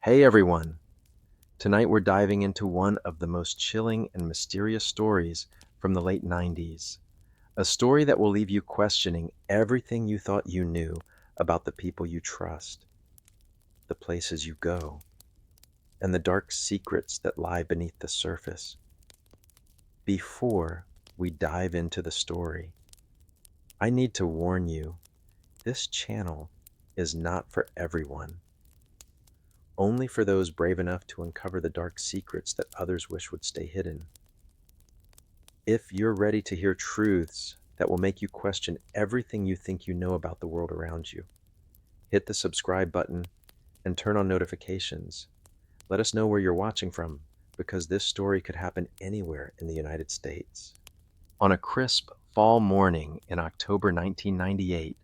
Hey everyone! Tonight we're diving into one of the most chilling and mysterious stories from the late 90s. A story that will leave you questioning everything you thought you knew about the people you trust, the places you go, and the dark secrets that lie beneath the surface. Before we dive into the story, I need to warn you, this channel is not for everyone. Only for those brave enough to uncover the dark secrets that others wish would stay hidden. If you're ready to hear truths that will make you question everything you think you know about the world around you, hit the subscribe button and turn on notifications. Let us know where you're watching from, because this story could happen anywhere in the United States. On a crisp fall morning in October 1998,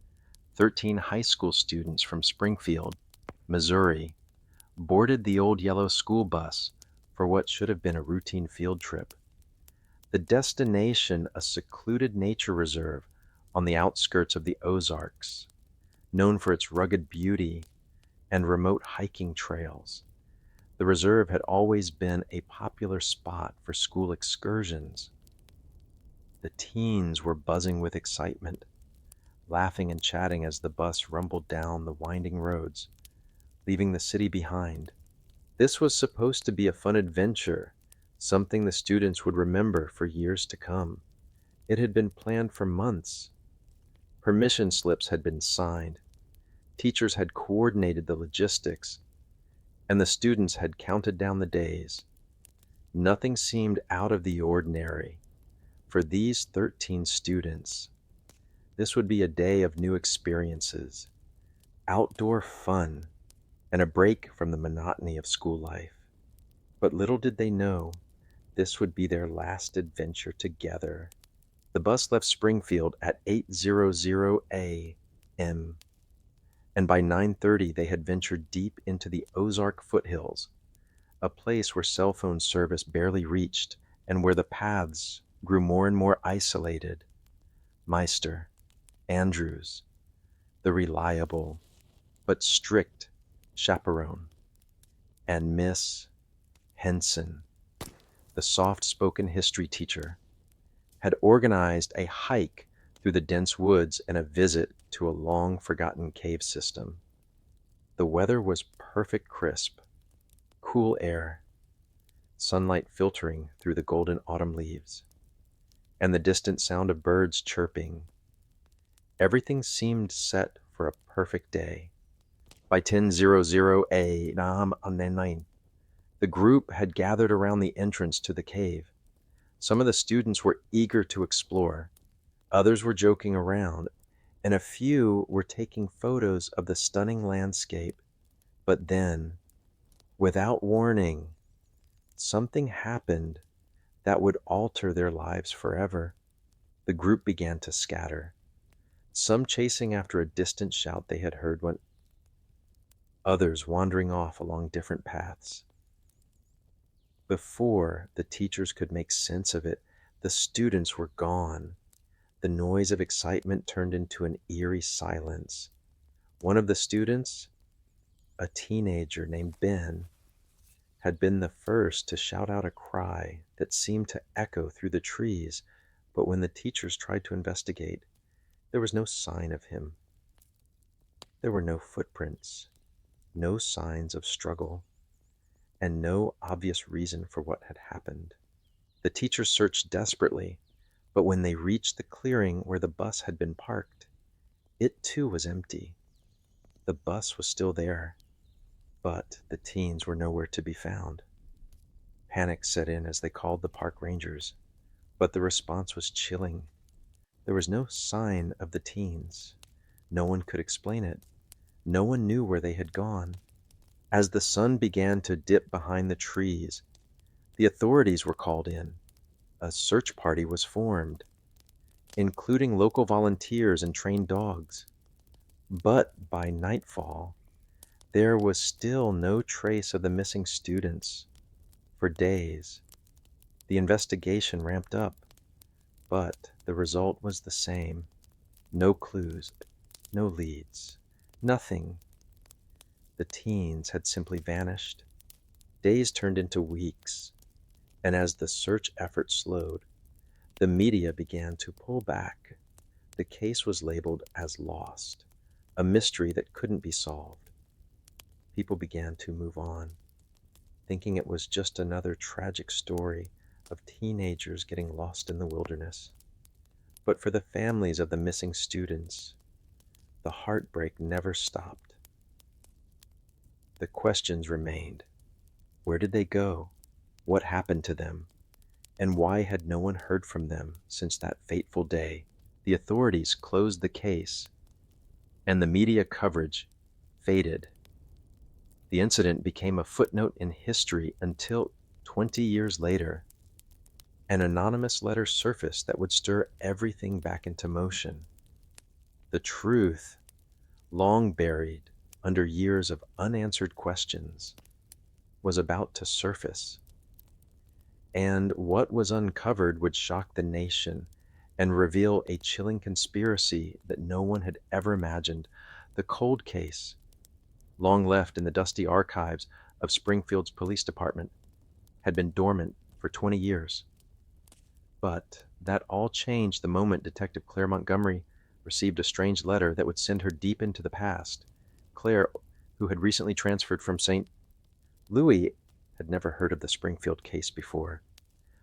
13 high school students from Springfield, Missouri, boarded the old yellow school bus for what should have been a routine field trip. The destination, a secluded nature reserve on the outskirts of the Ozarks, known for its rugged beauty and remote hiking trails. The reserve had always been a popular spot for school excursions. The teens were buzzing with excitement, laughing and chatting as the bus rumbled down the winding roads, leaving the city behind. This was supposed to be a fun adventure, something the students would remember for years to come. It had been planned for months. Permission slips had been signed. Teachers had coordinated the logistics, and the students had counted down the days. Nothing seemed out of the ordinary. For these 13 students, this would be a day of new experiences, outdoor fun, and a break from the monotony of school life. But little did they know, this would be their last adventure together. The bus left Springfield at 8:00 a.m., and by 9:30 they had ventured deep into the Ozark foothills, a place where cell phone service barely reached and where the paths grew more and more isolated. Meister, Andrews, the reliable but strict chaperone, and Miss Henson, the soft-spoken history teacher, had organized a hike through the dense woods and a visit to a long-forgotten cave system. The weather was perfect crisp, cool air, sunlight filtering through the golden autumn leaves, and the distant sound of birds chirping. Everything seemed set for a perfect day. By 10:00 a.m., the group had gathered around the entrance to the cave. Some of the students were eager to explore, others were joking around, and a few were taking photos of the stunning landscape. But then, without warning, something happened that would alter their lives forever. The group began to scatter, some chasing after a distant shout they had heard, when others wandering off along different paths. Before the teachers could make sense of it, the students were gone. The noise of excitement turned into an eerie silence. One of the students, a teenager named Ben, had been the first to shout out a cry that seemed to echo through the trees, but when the teachers tried to investigate, there was no sign of him. There were no footprints, no signs of struggle, and no obvious reason for what had happened. The teachers searched desperately, but when they reached the clearing where the bus had been parked, it too was empty. The bus was still there, but the teens were nowhere to be found. Panic set in as they called the park rangers, but the response was chilling. There was no sign of the teens. No one could explain it. No one knew where they had gone. As the sun began to dip behind the trees, the authorities were called in. A search party was formed, including local volunteers and trained dogs. But by nightfall, there was still no trace of the missing students. For days, the investigation ramped up, but the result was the same. No clues, no leads, nothing. The teens had simply vanished. Days turned into weeks, and as the search effort slowed, the media began to pull back. The case was labeled as lost, a mystery that couldn't be solved. People began to move on, thinking it was just another tragic story of teenagers getting lost in the wilderness. But for the families of the missing students, the heartbreak never stopped. The questions remained. Where did they go? What happened to them? And why had no one heard from them since that fateful day? The authorities closed the case, and the media coverage faded. The incident became a footnote in history until 20 years later, an anonymous letter surfaced that would stir everything back into motion. The truth, long buried under years of unanswered questions, was about to surface. And what was uncovered would shock the nation and reveal a chilling conspiracy that no one had ever imagined. The cold case, long left in the dusty archives of Springfield's police department, had been dormant for 20 years. But that all changed the moment Detective Claire Montgomery received a strange letter that would send her deep into the past. Claire, who had recently transferred from St. Louis, had never heard of the Springfield case before.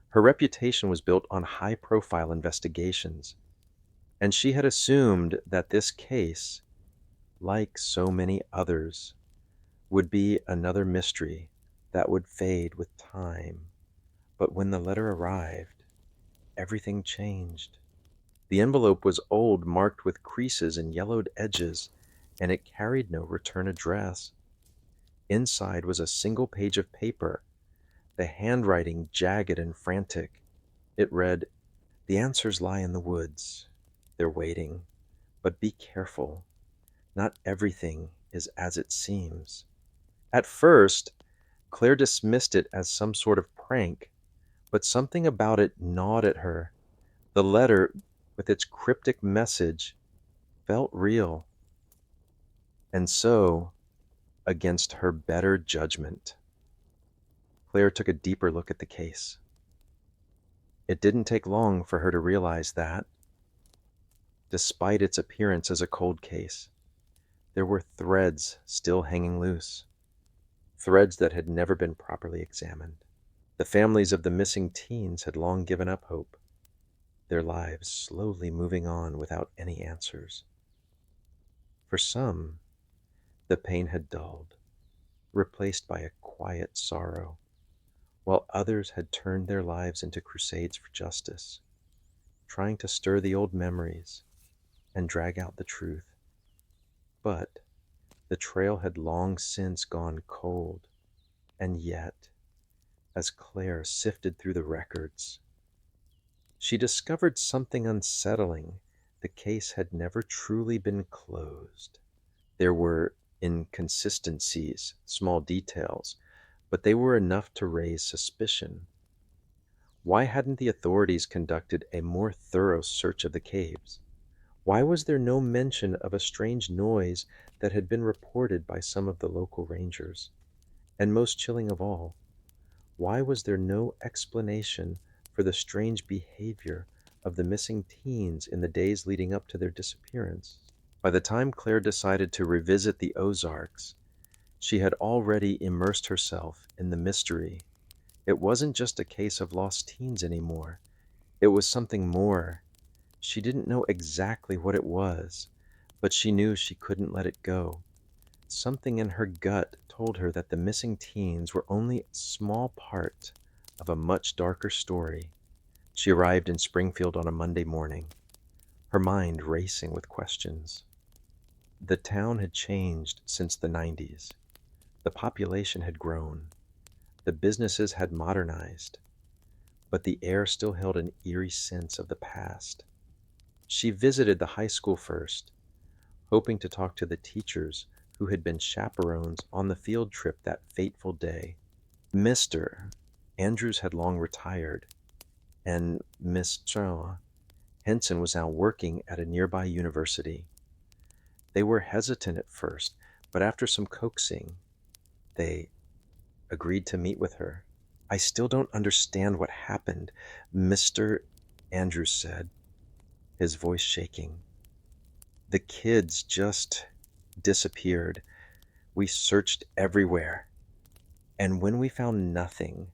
Her reputation was built on high-profile investigations, and she had assumed that this case, like so many others, would be another mystery that would fade with time. But when the letter arrived, everything changed. The envelope was old, marked with creases and yellowed edges, and it carried no return address. Inside was a single page of paper, the handwriting jagged and frantic. It read, "The answers lie in the woods. They're waiting. But be careful. Not everything is as it seems." At first, Claire dismissed it as some sort of prank, but something about it gnawed at her. The letter, with its cryptic message, felt real. And so, against her better judgment, Claire took a deeper look at the case. It didn't take long for her to realize that, despite its appearance as a cold case, there were threads still hanging loose, threads that had never been properly examined. The families of the missing teens had long given up hope, their lives slowly moving on without any answers. For some, the pain had dulled, replaced by a quiet sorrow, while others had turned their lives into crusades for justice, trying to stir the old memories and drag out the truth. But the trail had long since gone cold, and yet, as Claire sifted through the records, she discovered something unsettling. The case had never truly been closed. There were inconsistencies, small details, but they were enough to raise suspicion. Why hadn't the authorities conducted a more thorough search of the caves? Why was there no mention of a strange noise that had been reported by some of the local rangers? And most chilling of all, why was there no explanation for the strange behavior of the missing teens in the days leading up to their disappearance? By the time Claire decided to revisit the Ozarks, she had already immersed herself in the mystery. It wasn't just a case of lost teens anymore. It was something more. She didn't know exactly what it was, but she knew she couldn't let it go. Something in her gut told her that the missing teens were only a small part of a much darker story. She arrived in Springfield on a Monday morning, her mind racing with questions. The town had changed since the 90s. The population had grown. The businesses had modernized, but the air still held an eerie sense of the past. She visited the high school first, hoping to talk to the teachers who had been chaperones on the field trip that fateful day. Mr. Andrews had long retired, and Mr. Henson was now working at a nearby university. They were hesitant at first, but after some coaxing, they agreed to meet with her. I still don't understand what happened, Mr. Andrews said, his voice shaking. The kids just disappeared. We searched everywhere, and when we found nothing,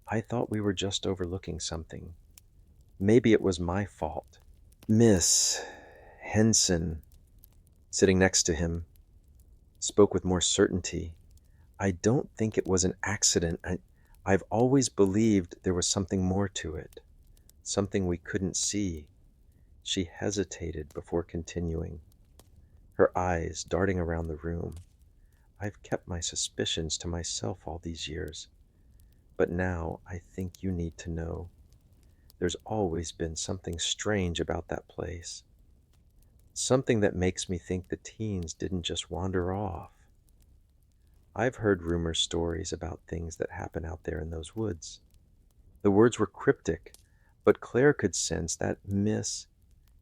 I thought we were just overlooking something. Maybe it was my fault. Miss Henson, sitting next to him, spoke with more certainty. I don't think it was an accident. I've always believed there was something more to it, something we couldn't see. She hesitated before continuing, her eyes darting around the room. I've kept my suspicions to myself all these years, but now I think you need to know. There's always been something strange about that place. Something that makes me think the teens didn't just wander off. I've heard rumor stories about things that happen out there in those woods. The words were cryptic, but Claire could sense that Miss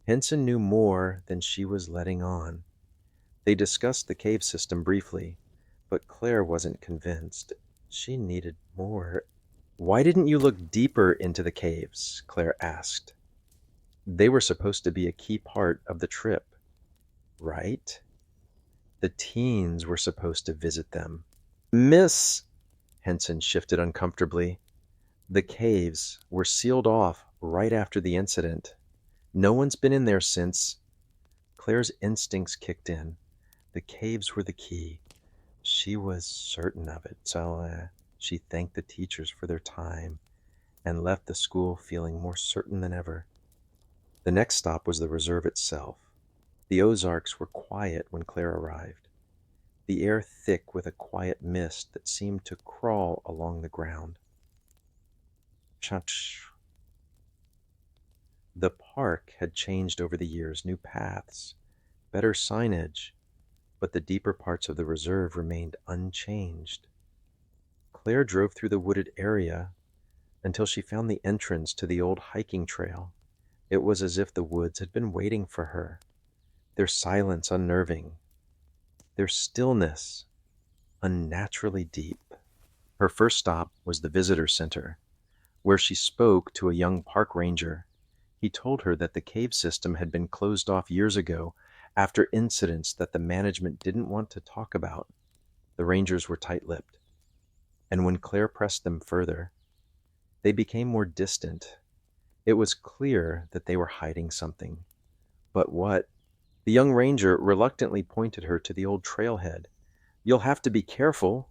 Henson knew more than she was letting on. They discussed the cave system briefly, but Claire wasn't convinced. She needed more. Why didn't you look deeper into the caves? Claire asked. They were supposed to be a key part of the trip, right? The teens were supposed to visit them. Miss Henson shifted uncomfortably. The caves were sealed off right after the incident. No one's been in there since. Claire's instincts kicked in. The caves were the key. She was certain of it, so she thanked the teachers for their time and left the school feeling more certain than ever. The next stop was the reserve itself. The Ozarks were quiet when Claire arrived, the air thick with a quiet mist that seemed to crawl along the ground. Chunch. The park had changed over the years, new paths, better signage, but the deeper parts of the reserve remained unchanged. Claire drove through the wooded area until she found the entrance to the old hiking trail. It was as if the woods had been waiting for her, their silence unnerving, their stillness unnaturally deep. Her first stop was the visitor center, where she spoke to a young park ranger. He told her that the cave system had been closed off years ago after incidents that the management didn't want to talk about. The rangers were tight-lipped, and when Claire pressed them further, they became more distant. It was clear that they were hiding something. But what? The young ranger reluctantly pointed her to the old trailhead. You'll have to be careful.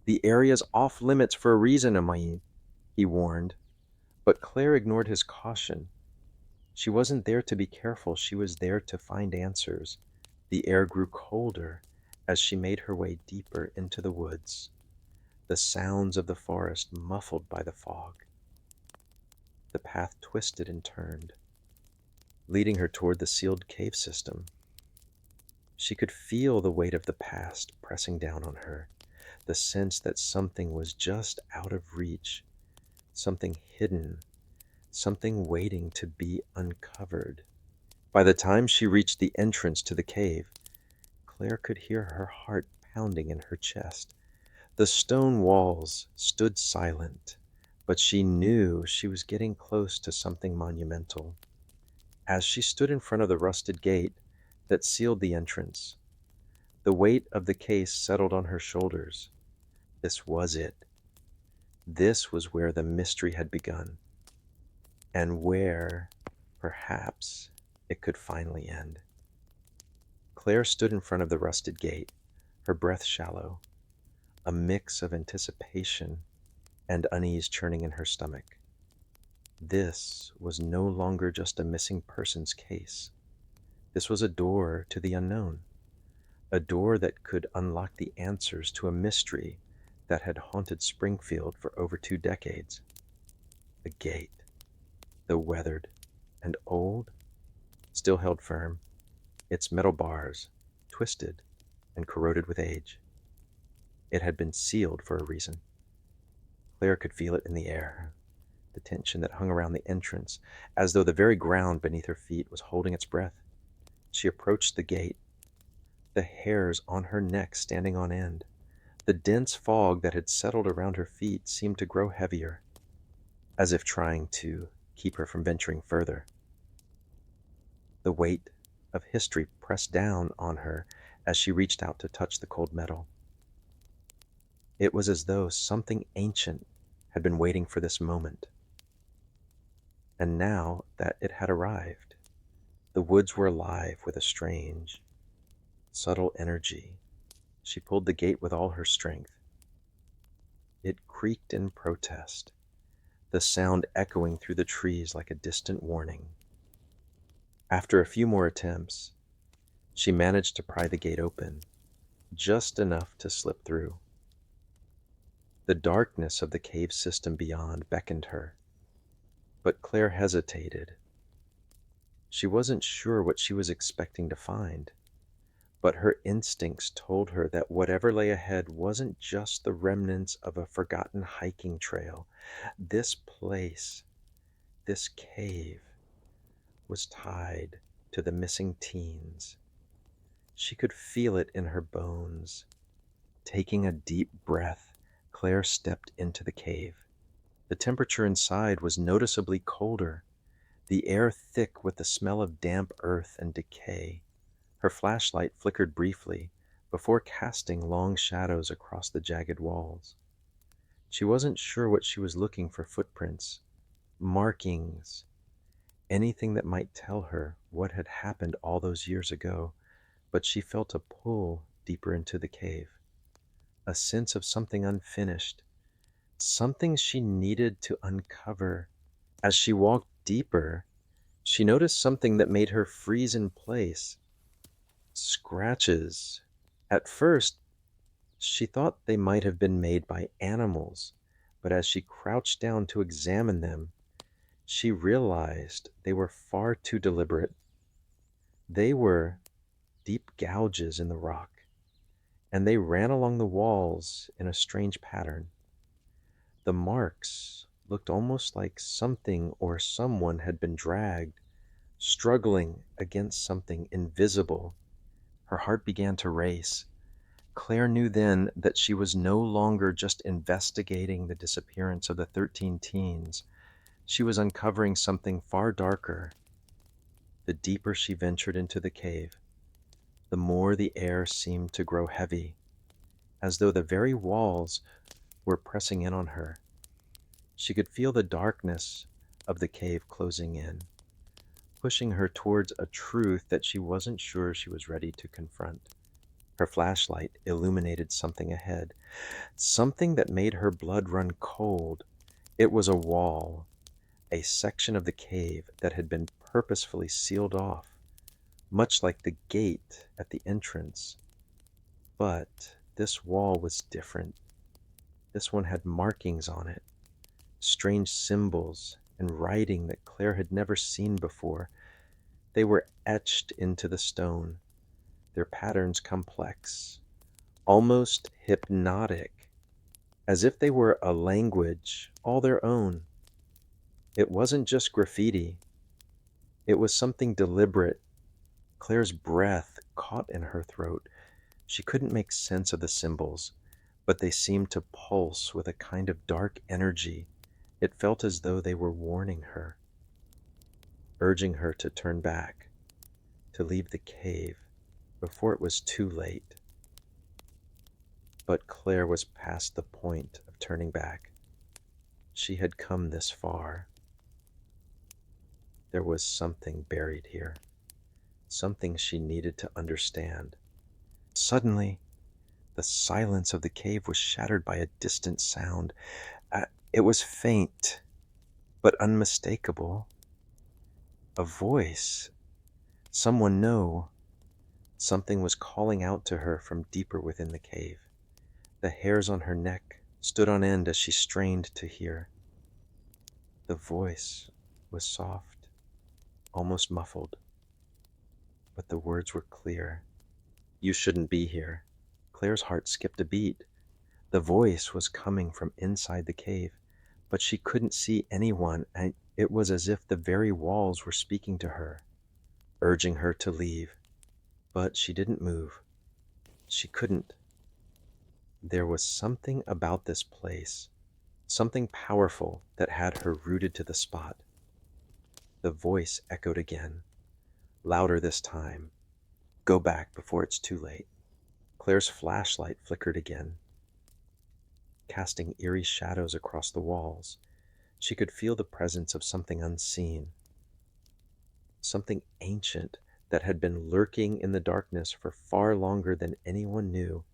The area's off limits for a reason, Amayi, he warned. But Claire ignored his caution. She wasn't there to be careful, she was there to find answers. The air grew colder as she made her way deeper into the woods, the sounds of the forest muffled by the fog. The path twisted and turned, leading her toward the sealed cave system. She could feel the weight of the past pressing down on her, the sense that something was just out of reach, something hidden, something waiting to be uncovered. By the time she reached the entrance to the cave, Claire could hear her heart pounding in her chest. The stone walls stood silent, but she knew she was getting close to something monumental. As she stood in front of the rusted gate that sealed the entrance, the weight of the case settled on her shoulders. This was it. This was where the mystery had begun, and where, perhaps, it could finally end. Claire stood in front of the rusted gate, her breath shallow, a mix of anticipation and unease churning in her stomach. This was no longer just a missing persons case. This was a door to the unknown, a door that could unlock the answers to a mystery that had haunted Springfield for over 2 decades. The gate, though weathered and old, still held firm, its metal bars twisted and corroded with age. It had been sealed for a reason. Claire could feel it in the air, the tension that hung around the entrance, as though the very ground beneath her feet was holding its breath. She approached the gate. the hairs on her neck standing on end. The dense fog that had settled around her feet seemed to grow heavier, as if trying to keep her from venturing further. The weight of history pressed down on her as she reached out to touch the cold metal. It was as though something ancient had been waiting for this moment. And now that it had arrived, the woods were alive with a strange, subtle energy. She pulled the gate with all her strength. It creaked in protest, the sound echoing through the trees like a distant warning. After a few more attempts, she managed to pry the gate open, just enough to slip through. The darkness of the cave system beyond beckoned her, but Claire hesitated. She wasn't sure what she was expecting to find, but her instincts told her that whatever lay ahead wasn't just the remnants of a forgotten hiking trail. This place, this cave, was tied to the missing teens. She could feel it in her bones. Taking a deep breath, Claire stepped into the cave. The temperature inside was noticeably colder, the air thick with the smell of damp earth and decay. Her flashlight flickered briefly before casting long shadows across the jagged walls. She wasn't sure what she was looking for: footprints, markings, anything that might tell her what had happened all those years ago, but she felt a pull deeper into the cave, a sense of something unfinished, something she needed to uncover. As she walked deeper, she noticed something that made her freeze in place: scratches. At first, she thought they might have been made by animals, but as she crouched down to examine them, she realized they were far too deliberate. They were deep gouges in the rock, and they ran along the walls in a strange pattern. The marks looked almost like something or someone had been dragged, struggling against something invisible. Her heart began to race. Claire knew then that she was no longer just investigating the disappearance of the 13 teens. She was uncovering something far darker. The deeper she ventured into the cave, the more the air seemed to grow heavy, as though the very walls were pressing in on her. She could feel the darkness of the cave closing in, pushing her towards a truth that she wasn't sure she was ready to confront. Her flashlight illuminated something ahead, something that made her blood run cold. It was a wall, a section of the cave that had been purposefully sealed off, much like the gate at the entrance. But this wall was different. This one had markings on it, strange symbols and writing that Claire had never seen before. They were etched into the stone, their patterns complex, almost hypnotic, as if they were a language all their own. It wasn't just graffiti. It was something deliberate. Claire's breath caught in her throat. She couldn't make sense of the symbols, but they seemed to pulse with a kind of dark energy. It felt as though they were warning her, urging her to turn back, to leave the cave before it was too late. But Claire was past the point of turning back. She had come this far. There was something buried here, something she needed to understand. Suddenly, the silence of the cave was shattered by a distant sound. It was faint, but unmistakable. A voice. Someone know. Something was calling out to her from deeper within the cave. The hairs on her neck stood on end as she strained to hear. The voice was soft, almost muffled, but the words were clear. "You shouldn't be here." Claire's heart skipped a beat. The voice was coming from inside the cave, but she couldn't see anyone, and it was as if the very walls were speaking to her, urging her to leave. But she didn't move. She couldn't. There was something about this place, something powerful that had her rooted to the spot. The voice echoed again, louder this time. Go back before it's too late. Claire's flashlight flickered again, casting eerie shadows across the walls. She could feel the presence of something unseen, something ancient that had been lurking in the darkness for far longer than anyone knew.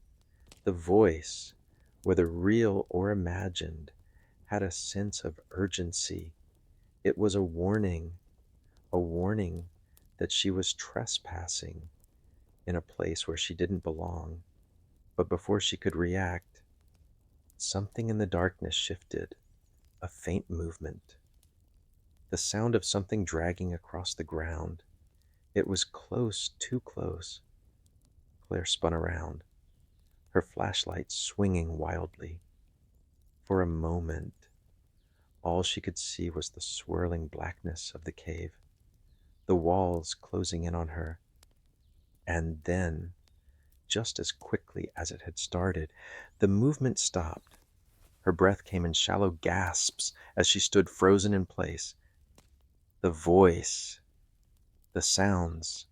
The voice, whether real or imagined, had a sense of urgency. It was a warning that she was trespassing in a place where she didn't belong. But before she could react, something in the darkness shifted, a faint movement, the sound of something dragging across the ground. It was close, too close. Claire spun around, her flashlight swinging wildly. For a moment, all she could see was the swirling blackness of the cave, the walls closing in on her. And then, just as quickly as it had started, the movement stopped. Her breath came in shallow gasps as she stood frozen in place. The voice, the sounds,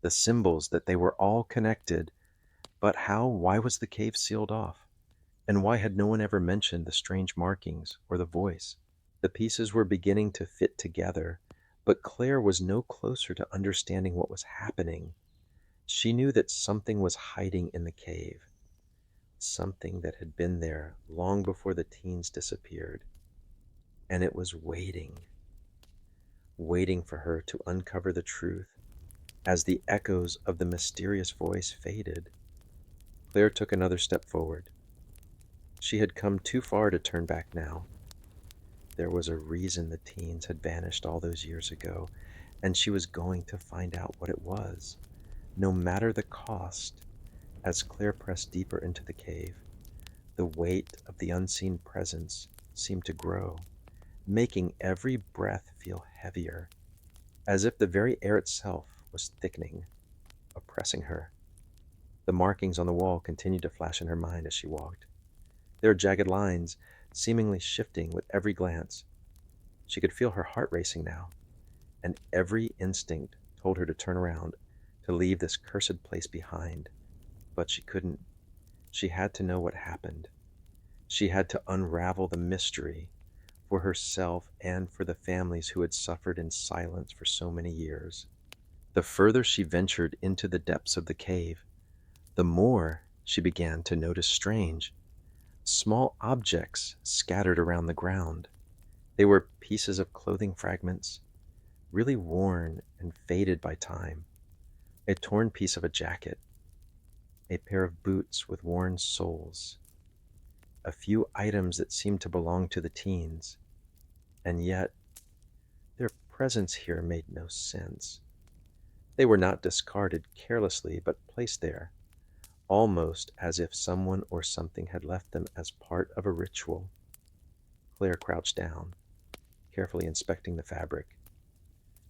the symbols, that they were all connected. But how? Why was the cave sealed off? And why had no one ever mentioned the strange markings or the voice? The pieces were beginning to fit together, but Claire was no closer to understanding what was happening. She knew that something was hiding in the cave, something that had been there long before the teens disappeared, and it was waiting for her to uncover the truth. As the echoes of the mysterious voice faded, Claire took another step forward. She had come too far to turn back now. There was a reason the teens had vanished all those years ago, and she was going to find out what it was, no matter the cost. As Claire pressed deeper into the cave, the weight of the unseen presence seemed to grow, making every breath feel heavier, as if the very air itself was thickening, oppressing her. The markings on the wall continued to flash in her mind as she walked, their jagged lines seemingly shifting with every glance. She could feel her heart racing now, and every instinct told her to turn around, to leave this cursed place behind. But she couldn't. She had to know what happened. She had to unravel the mystery for herself and for the families who had suffered in silence for so many years. The further she ventured into the depths of the cave, the more she began to notice strange, small objects scattered around the ground. They were pieces of clothing fragments, really worn and faded by time. A torn piece of a jacket, a pair of boots with worn soles, a few items that seemed to belong to the teens, and yet their presence here made no sense. They were not discarded carelessly, but placed there, almost as if someone or something had left them as part of a ritual. Claire crouched down, carefully inspecting the fabric.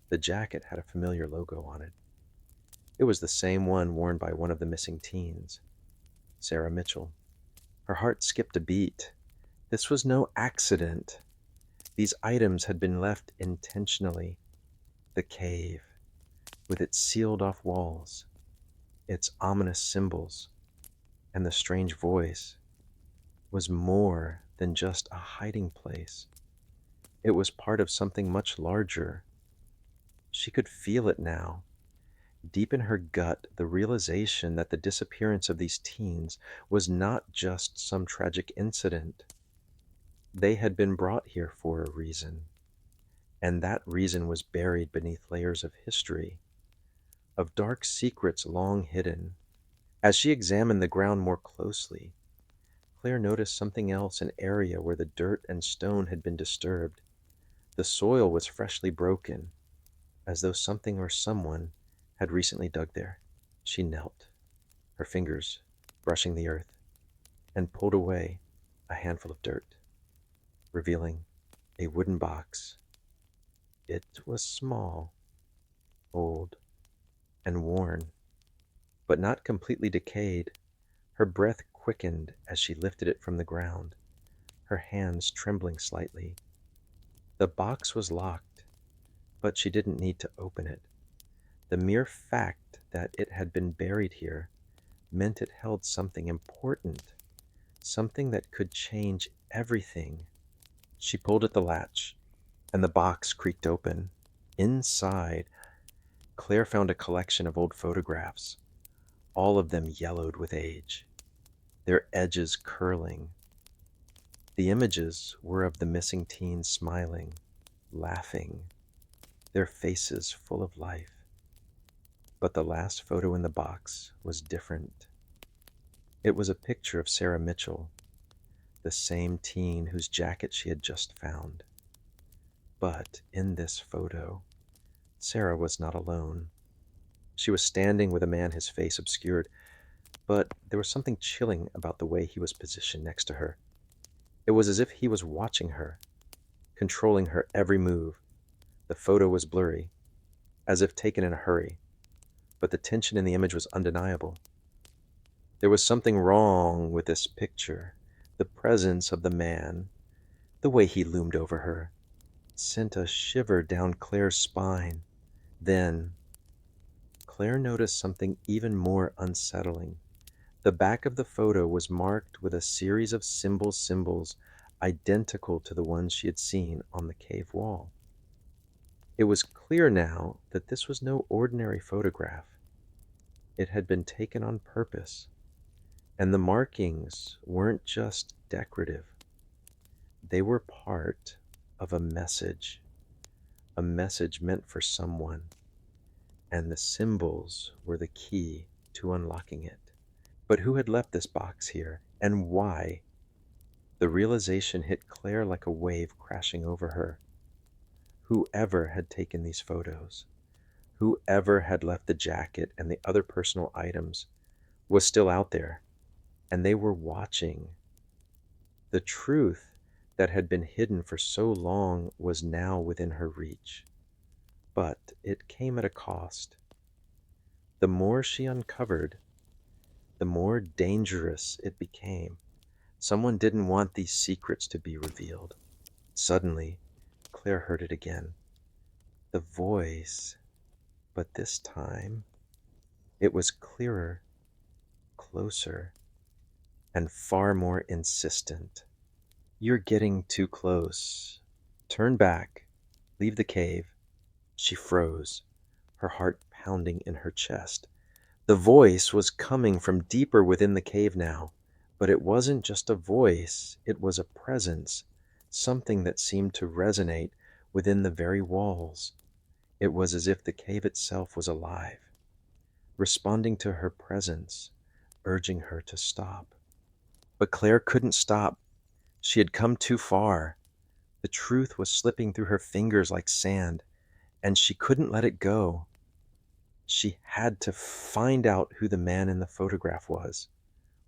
The jacket had a familiar logo on it. It was the same one worn by one of the missing teens, Sarah Mitchell. Her heart skipped a beat. This was no accident. These items had been left intentionally. The cave, with its sealed-off walls, its ominous symbols, and the strange voice, was more than just a hiding place. It was part of something much larger. She could feel it now. Deep in her gut, the realization that the disappearance of these teens was not just some tragic incident. They had been brought here for a reason, and that reason was buried beneath layers of history, of dark secrets long hidden. As she examined the ground more closely, Claire noticed something else, an area where the dirt and stone had been disturbed. The soil was freshly broken, as though something or someone had recently dug there. She knelt, her fingers brushing the earth, and pulled away a handful of dirt, revealing a wooden box. It was small, old, and worn, but not completely decayed. Her breath quickened as she lifted it from the ground, her hands trembling slightly. The box was locked, but she didn't need to open it. The mere fact that it had been buried here meant it held something important, something that could change everything. She pulled at the latch, and the box creaked open. Inside, Claire found a collection of old photographs, all of them yellowed with age, their edges curling. The images were of the missing teens smiling, laughing, their faces full of life. But the last photo in the box was different. It was a picture of Sarah Mitchell, the same teen whose jacket she had just found. But in this photo, Sarah was not alone. She was standing with a man, his face obscured, but there was something chilling about the way he was positioned next to her. It was as if he was watching her, controlling her every move. The photo was blurry, as if taken in a hurry, but the tension in the image was undeniable. There was something wrong with this picture. The presence of the man, the way he loomed over her, sent a shiver down Claire's spine. Then, Claire noticed something even more unsettling. The back of the photo was marked with a series of symbols identical to the ones she had seen on the cave wall. It was clear now that this was no ordinary photograph. It had been taken on purpose, and the markings weren't just decorative. They were part of a message meant for someone, and the symbols were the key to unlocking it. But who had left this box here, and why? The realization hit Claire like a wave crashing over her. Whoever had taken these photos, whoever had left the jacket and the other personal items, was still out there, and they were watching. The truth that had been hidden for so long was now within her reach. But it came at a cost. The more she uncovered, the more dangerous it became. Someone didn't want these secrets to be revealed. Suddenly, Claire heard it again. The voice, but this time, it was clearer, closer, and far more insistent. "You're getting too close. Turn back. Leave the cave." She froze, her heart pounding in her chest. The voice was coming from deeper within the cave now, but it wasn't just a voice, it was a presence, something that seemed to resonate within the very walls. It was as if the cave itself was alive, responding to her presence, urging her to stop. But Claire couldn't stop. She had come too far. The truth was slipping through her fingers like sand, and she couldn't let it go. She had to find out who the man in the photograph was,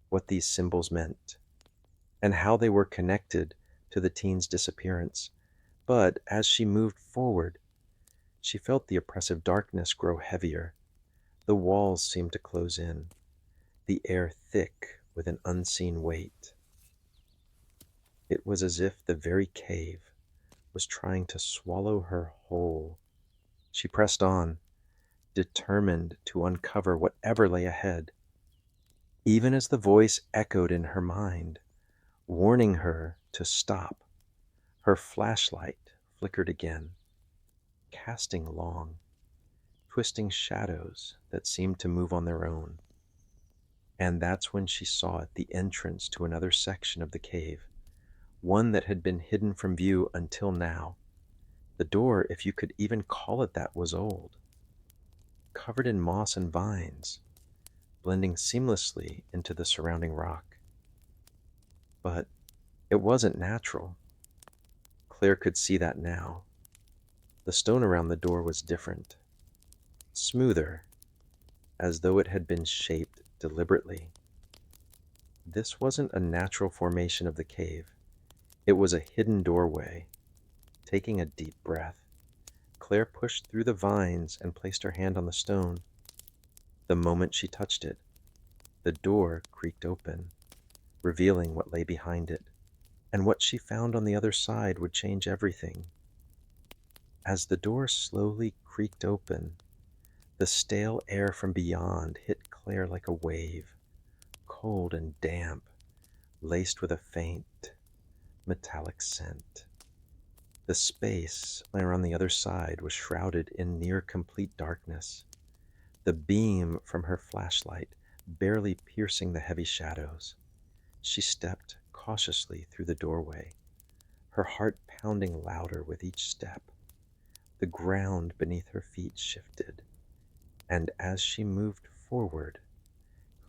what these symbols meant, and how they were connected to the teen's disappearance. But as she moved forward, she felt the oppressive darkness grow heavier. The walls seemed to close in, the air thick with an unseen weight. It was as if the very cave was trying to swallow her whole. She pressed on, determined to uncover whatever lay ahead. Even as the voice echoed in her mind, warning her to stop, her flashlight flickered again, casting long, twisting shadows that seemed to move on their own. And that's when she saw it, the entrance to another section of the cave, one that had been hidden from view until now. The door, if you could even call it that, was old, covered in moss and vines, blending seamlessly into the surrounding rock. But it wasn't natural. Claire could see that now. The stone around the door was different, smoother, as though it had been shaped deliberately. This wasn't a natural formation of the cave. It was a hidden doorway. Taking a deep breath, Claire pushed through the vines and placed her hand on the stone. The moment she touched it, the door creaked open, revealing what lay behind it, and what she found on the other side would change everything. As the door slowly creaked open, the stale air from beyond hit Claire like a wave, cold and damp, laced with a faint, metallic scent. The space around the other side was shrouded in near complete darkness, the beam from her flashlight barely piercing the heavy shadows. She stepped cautiously through the doorway, her heart pounding louder with each step. The ground beneath her feet shifted, and as she moved forward,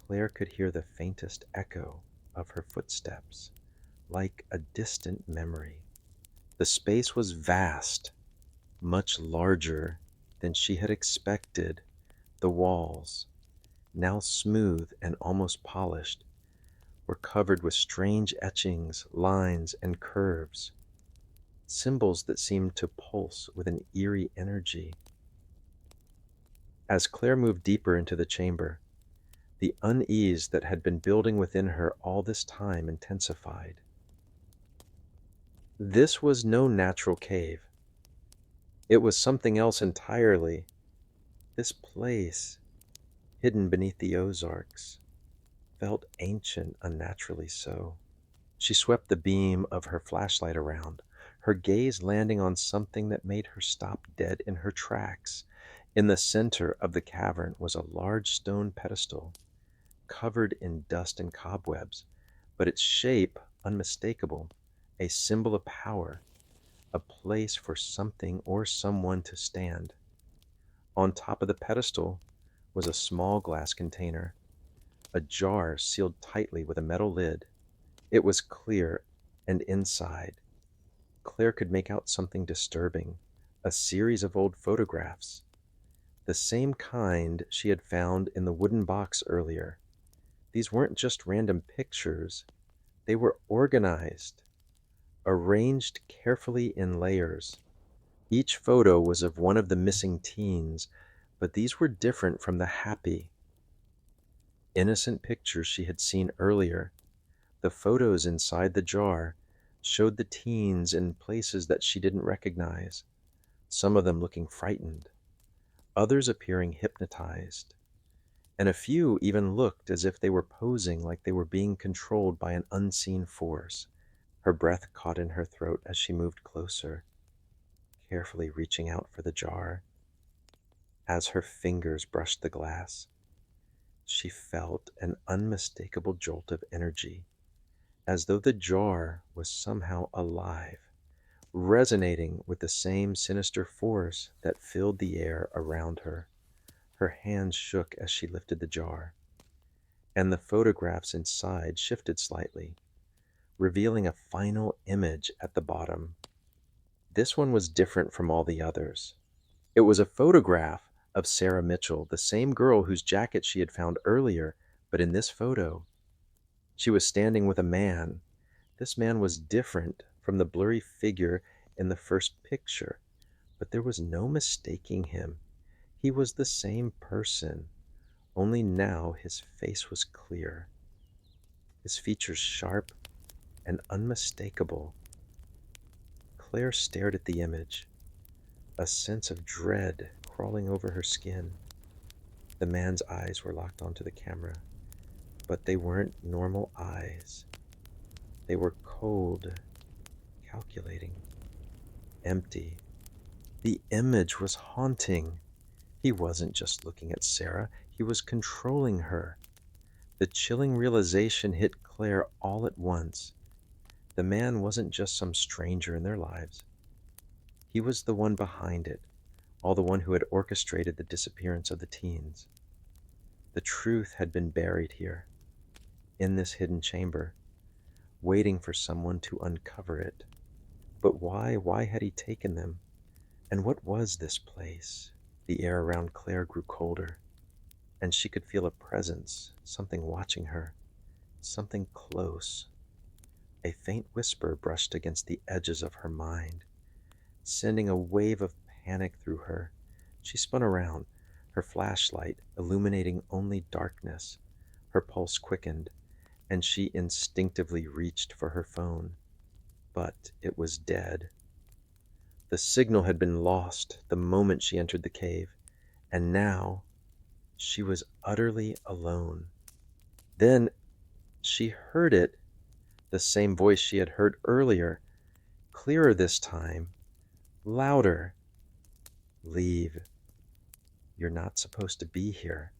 Claire could hear the faintest echo of her footsteps, like a distant memory. The space was vast, much larger than she had expected. The walls, now smooth and almost polished, were covered with strange etchings, lines, and curves, symbols that seemed to pulse with an eerie energy. As Claire moved deeper into the chamber, the unease that had been building within her all this time intensified. This was no natural cave. It was something else entirely. This place, hidden beneath the Ozarks, felt ancient, unnaturally so. She swept the beam of her flashlight around, her gaze landing on something that made her stop dead in her tracks. In the center of the cavern was a large stone pedestal, covered in dust and cobwebs, but its shape unmistakable, a symbol of power, a place for something or someone to stand. On top of the pedestal was a small glass container, a jar sealed tightly with a metal lid. It was clear, and inside, Claire could make out something disturbing, a series of old photographs, the same kind she had found in the wooden box earlier. These weren't just random pictures, they were organized, arranged carefully in layers. Each photo was of one of the missing teens, but these were different from the happy, innocent pictures she had seen earlier. The photos inside the jar showed the teens in places that she didn't recognize, some of them looking frightened, others appearing hypnotized, and a few even looked as if they were posing like they were being controlled by an unseen force. Her breath caught in her throat as she moved closer, carefully reaching out for the jar. As her fingers brushed the glass, she felt an unmistakable jolt of energy, as though the jar was somehow alive, resonating with the same sinister force that filled the air around her. Her hands shook as she lifted the jar, and the photographs inside shifted slightly, revealing a final image at the bottom. This one was different from all the others. It was a photograph of Sarah Mitchell, the same girl whose jacket she had found earlier, but in this photo, she was standing with a man. This man was different from the blurry figure in the first picture, but there was no mistaking him. He was the same person, only now his face was clear, his features sharp and unmistakable. Claire stared at the image, a sense of dread crawling over her skin. The man's eyes were locked onto the camera, but they weren't normal eyes. They were cold, calculating, empty. The image was haunting. He wasn't just looking at Sarah, he was controlling her. The chilling realization hit Claire all at once. The man wasn't just some stranger in their lives. He was the one behind it, the one who had orchestrated the disappearance of the teens. The truth had been buried here, in this hidden chamber, waiting for someone to uncover it. But why? Why had he taken them? And what was this place? The air around Claire grew colder, and she could feel a presence, something watching her, something close. A faint whisper brushed against the edges of her mind, sending a wave of panic through her. She spun around, her flashlight illuminating only darkness. Her pulse quickened, and she instinctively reached for her phone. But it was dead. The signal had been lost the moment she entered the cave, and now she was utterly alone. Then she heard it, the same voice she had heard earlier, clearer this time, louder. "Leave. You're not supposed to be here."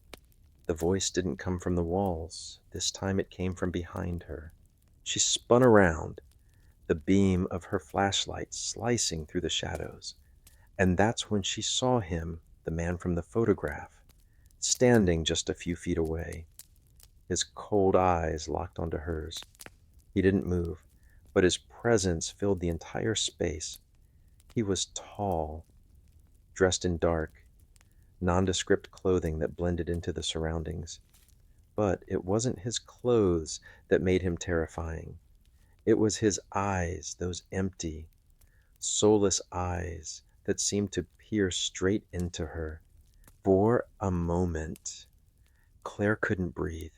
The voice didn't come from the walls. This time it came from behind her. She spun around, the beam of her flashlight slicing through the shadows. And that's when she saw him, the man from the photograph, standing just a few feet away. His cold eyes locked onto hers. He didn't move, but his presence filled the entire space. He was tall, dressed in dark, nondescript clothing that blended into the surroundings. But it wasn't his clothes that made him terrifying. It was his eyes, those empty, soulless eyes that seemed to peer straight into her. For a moment, Claire couldn't breathe.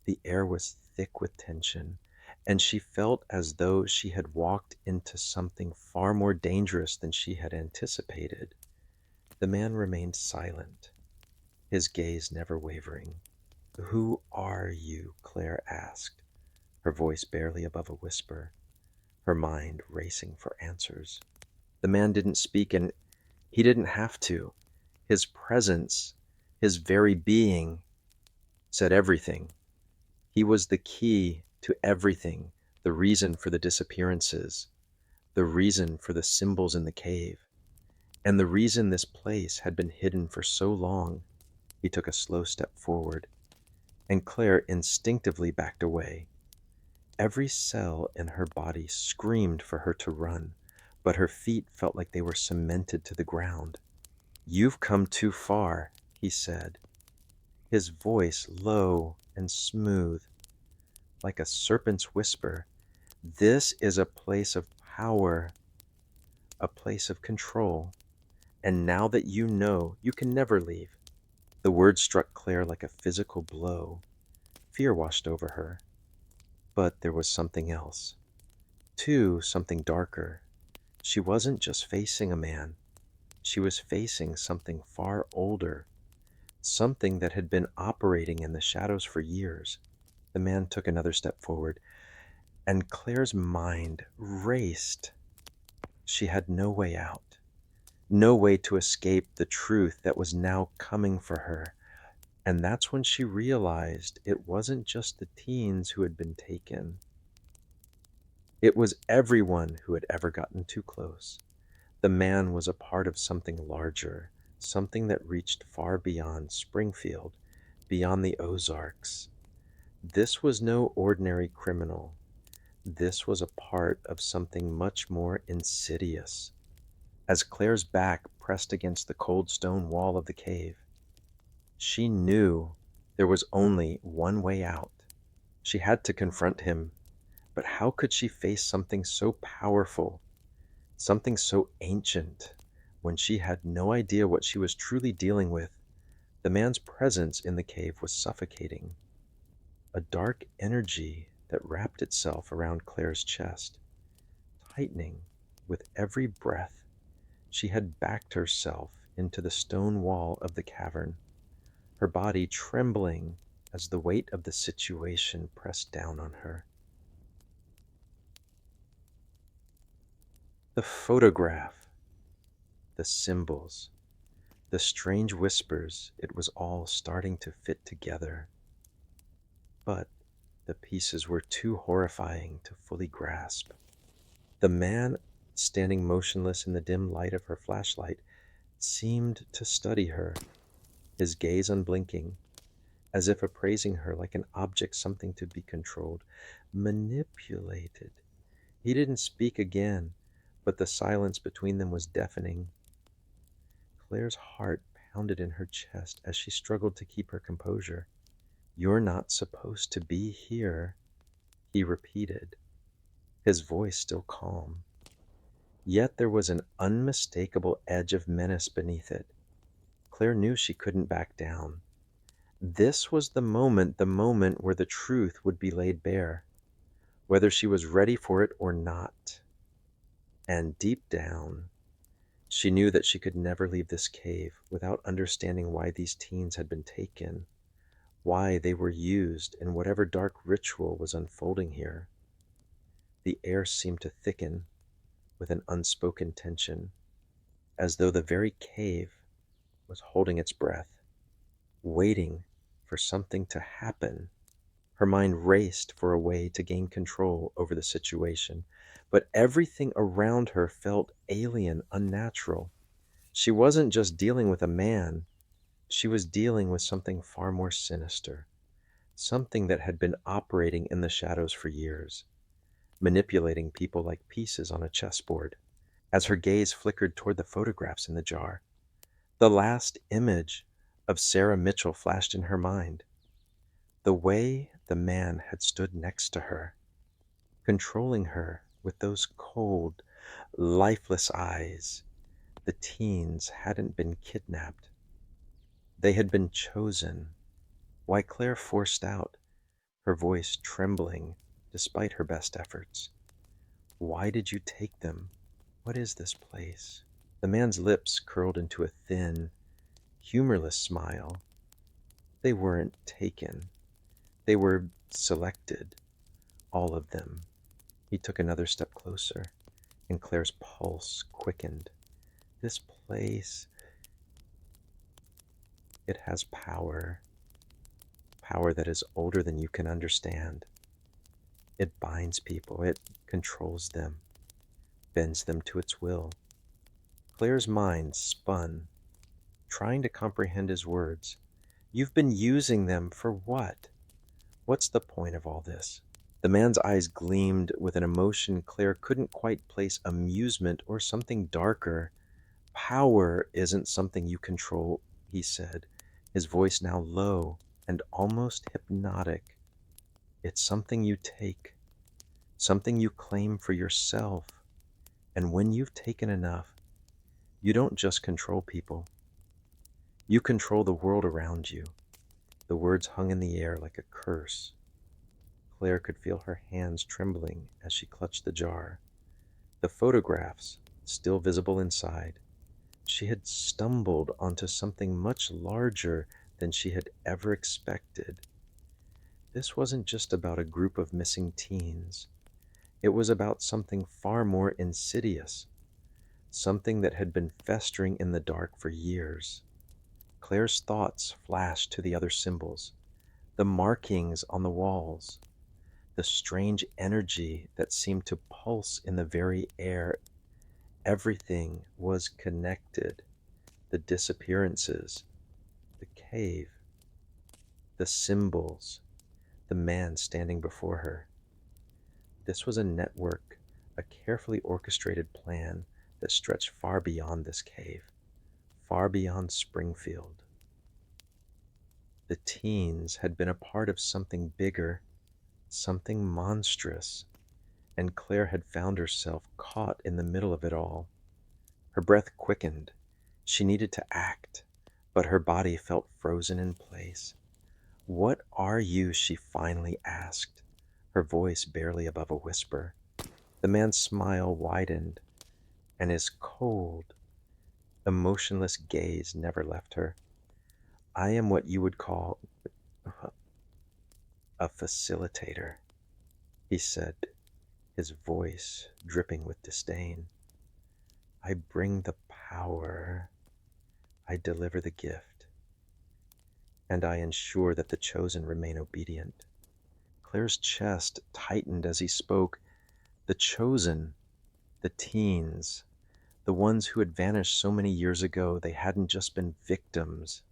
The air was thick with tension, and she felt as though she had walked into something far more dangerous than she had anticipated. The man remained silent, his gaze never wavering. "Who are you?" Claire asked, her voice barely above a whisper, her mind racing for answers. The man didn't speak, and he didn't have to. His presence, his very being, said everything. He was the key to everything, the reason for the disappearances, the reason for the symbols in the cave, and the reason this place had been hidden for so long. He took a slow step forward, and Claire instinctively backed away. Every cell in her body screamed for her to run, but her feet felt like they were cemented to the ground. "You've come too far," he said, his voice low and smooth, like a serpent's whisper. "This is a place of power, a place of control, and now that you know, you can never leave." The words struck Claire like a physical blow. Fear washed over her. But there was something else. Too, something darker. She wasn't just facing a man. She was facing something far older, something that had been operating in the shadows for years. The man took another step forward, and Claire's mind raced. She had no way out, no way to escape the truth that was now coming for her. And that's when she realized it wasn't just the teens who had been taken. It was everyone who had ever gotten too close. The man was a part of something larger, something that reached far beyond Springfield, beyond the Ozarks. This was no ordinary criminal. This was a part of something much more insidious. As Claire's back pressed against the cold stone wall of the cave, she knew there was only one way out. She had to confront him, but how could she face something so powerful, something so ancient, when she had no idea what she was truly dealing with? The man's presence in the cave was suffocating, a dark energy that wrapped itself around Claire's chest, tightening with every breath. She had backed herself into the stone wall of the cavern, her body trembling as the weight of the situation pressed down on her. The photograph, the symbols, the strange whispers, it was all starting to fit together. But the pieces were too horrifying to fully grasp. The man standing motionless in the dim light of her flashlight seemed to study her, his gaze unblinking, as if appraising her like an object, something to be controlled, manipulated. He didn't speak again, but the silence between them was deafening. Claire's heart pounded in her chest as she struggled to keep her composure. "You're not supposed to be here," he repeated, his voice still calm. Yet there was an unmistakable edge of menace beneath it. Claire knew she couldn't back down. This was the moment where the truth would be laid bare, whether she was ready for it or not. And deep down, she knew that she could never leave this cave without understanding why these teens had been taken, why they were used in whatever dark ritual was unfolding here. The air seemed to thicken with an unspoken tension, as though the very cave was holding its breath, waiting for something to happen. Her mind raced for a way to gain control over the situation, but everything around her felt alien, unnatural. She wasn't just dealing with a man, she was dealing with something far more sinister, something that had been operating in the shadows for years, manipulating people like pieces on a chessboard. As her gaze flickered toward the photographs in the jar, the last image of Sarah Mitchell flashed in her mind. The way the man had stood next to her, controlling her with those cold, lifeless eyes. The teens hadn't been kidnapped. They had been chosen. Why, Claire forced out, her voice trembling despite her best efforts. Why did you take them? What is this place? The man's lips curled into a thin, humorless smile. They weren't taken. They were selected, all of them. He took another step closer, and Claire's pulse quickened. This place, it has power, power that is older than you can understand. It binds people, it controls them, bends them to its will. Claire's mind spun, trying to comprehend his words. You've been using them for what? What's the point of all this? The man's eyes gleamed with an emotion Claire couldn't quite place: amusement or something darker. Power isn't something you control, he said, his voice now low and almost hypnotic. It's something you take, something you claim for yourself. And when you've taken enough, you don't just control people. You control the world around you. The words hung in the air like a curse. Claire could feel her hands trembling as she clutched the jar. The photographs, still visible inside. She had stumbled onto something much larger than she had ever expected. This wasn't just about a group of missing teens. It was about something far more insidious, something that had been festering in the dark for years. Claire's thoughts flashed to the other symbols, the markings on the walls, the strange energy that seemed to pulse in the very air. Everything was connected. The disappearances, the cave, the symbols, the man standing before her. This was a network, a carefully orchestrated plan that stretched far beyond this cave, far beyond Springfield. The teens had been a part of something bigger, something monstrous, and Claire had found herself caught in the middle of it all. Her breath quickened. She needed to act, but her body felt frozen in place. "What are you?" she finally asked, her voice barely above a whisper. The man's smile widened, and his cold, emotionless gaze never left her. "I am what you would call a facilitator," he said, his voice dripping with disdain. "I bring the power, I deliver the gift, and I ensure that the chosen remain obedient." Claire's chest tightened as he spoke. The chosen, the teens, the ones who had vanished so many years ago, they hadn't just been victims.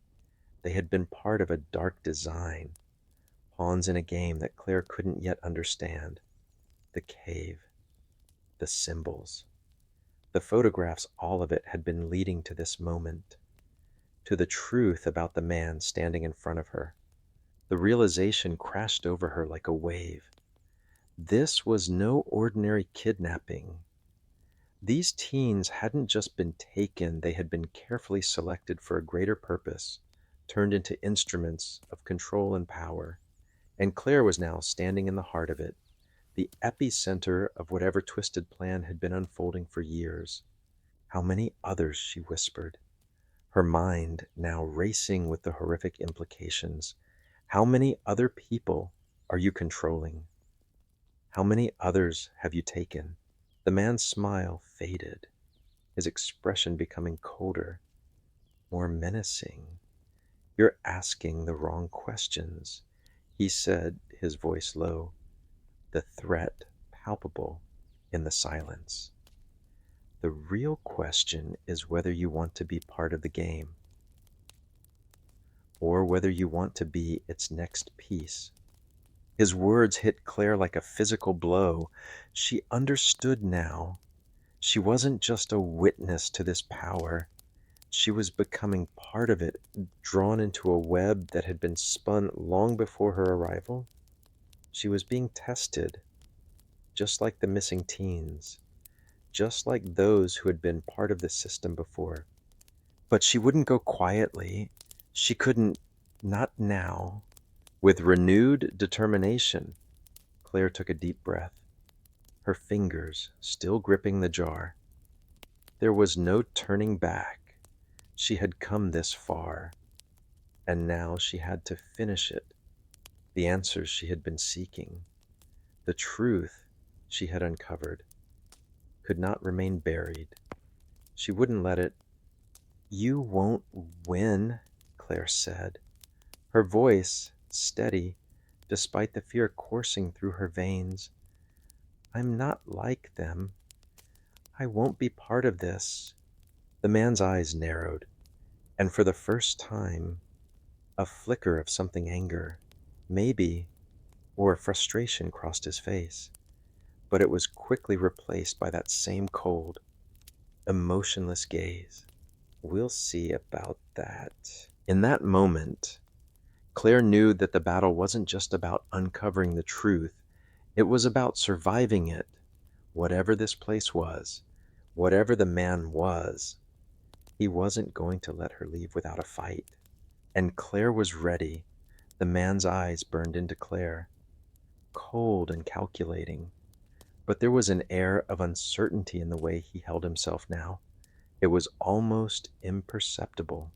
They had been part of a dark design, pawns in a game that Claire couldn't yet understand. The cave, the symbols, the photographs, all of it had been leading to this moment, to the truth about the man standing in front of her. The realization crashed over her like a wave. This was no ordinary kidnapping. These teens hadn't just been taken, they had been carefully selected for a greater purpose, turned into instruments of control and power. And Claire was now standing in the heart of it, the epicenter of whatever twisted plan had been unfolding for years. How many others, she whispered, her mind now racing with the horrific implications. How many other people are you controlling? How many others have you taken? The man's smile faded, his expression becoming colder, more menacing. You're asking the wrong questions, he said, his voice low, the threat palpable in the silence. The real question is whether you want to be part of the game, or whether you want to be its next piece. His words hit Claire like a physical blow. She understood now. She wasn't just a witness to this power. She was becoming part of it, drawn into a web that had been spun long before her arrival. She was being tested, just like the missing teens, just like those who had been part of the system before. But she wouldn't go quietly. She couldn't, not now. With renewed determination, Claire took a deep breath, her fingers still gripping the jar. There was no turning back. She had come this far, and now she had to finish it. The answers she had been seeking, the truth she had uncovered, could not remain buried. She wouldn't let it. You won't win, Claire said, her voice steady despite the fear coursing through her veins. I'm not like them. I won't be part of this. The man's eyes narrowed, and for the first time, a flicker of something anger, maybe, or frustration crossed his face. But it was quickly replaced by that same cold, emotionless gaze. We'll see about that. In that moment, Claire knew that the battle wasn't just about uncovering the truth, it was about surviving it, whatever this place was, whatever the man was. He wasn't going to let her leave without a fight. And Claire was ready. The man's eyes burned into Claire, cold and calculating. But there was an air of uncertainty in the way he held himself now. It was almost imperceptible,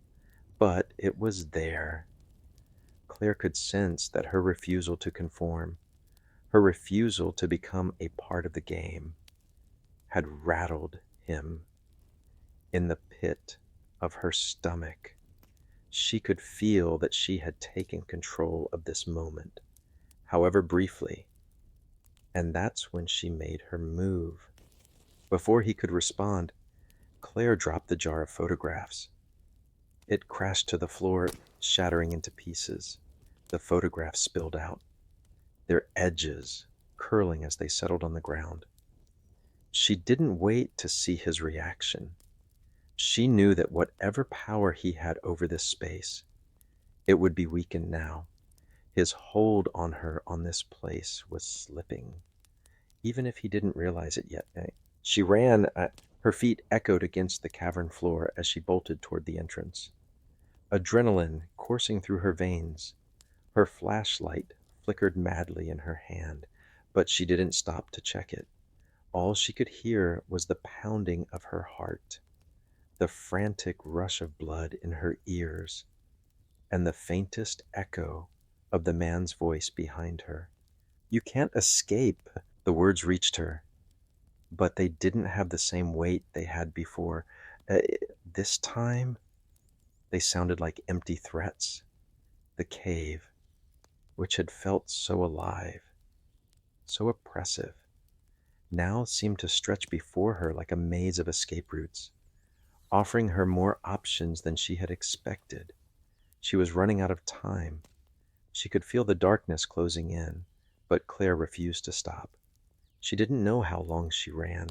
but it was there. Claire could sense that her refusal to conform, her refusal to become a part of the game, had rattled him. In the pit of her stomach, she could feel that she had taken control of this moment, however briefly. And that's when she made her move. Before he could respond, Claire dropped the jar of photographs. It crashed to the floor, shattering into pieces. The photographs spilled out, their edges curling as they settled on the ground. She didn't wait to see his reaction. She knew that whatever power he had over this space, it would be weakened now. His hold on her, on this place, was slipping, even if he didn't realize it yet. She ran. Her feet echoed against the cavern floor as she bolted toward the entrance. Adrenaline coursing through her veins. Her flashlight flickered madly in her hand, but she didn't stop to check it. All she could hear was the pounding of her heart, the frantic rush of blood in her ears, and the faintest echo of the man's voice behind her. You can't escape. The words reached her, but they didn't have the same weight they had before. This time, they sounded like empty threats. The cave, which had felt so alive, so oppressive, now seemed to stretch before her like a maze of escape routes, offering her more options than she had expected. She was running out of time. She could feel the darkness closing in, but Claire refused to stop. She didn't know how long she ran,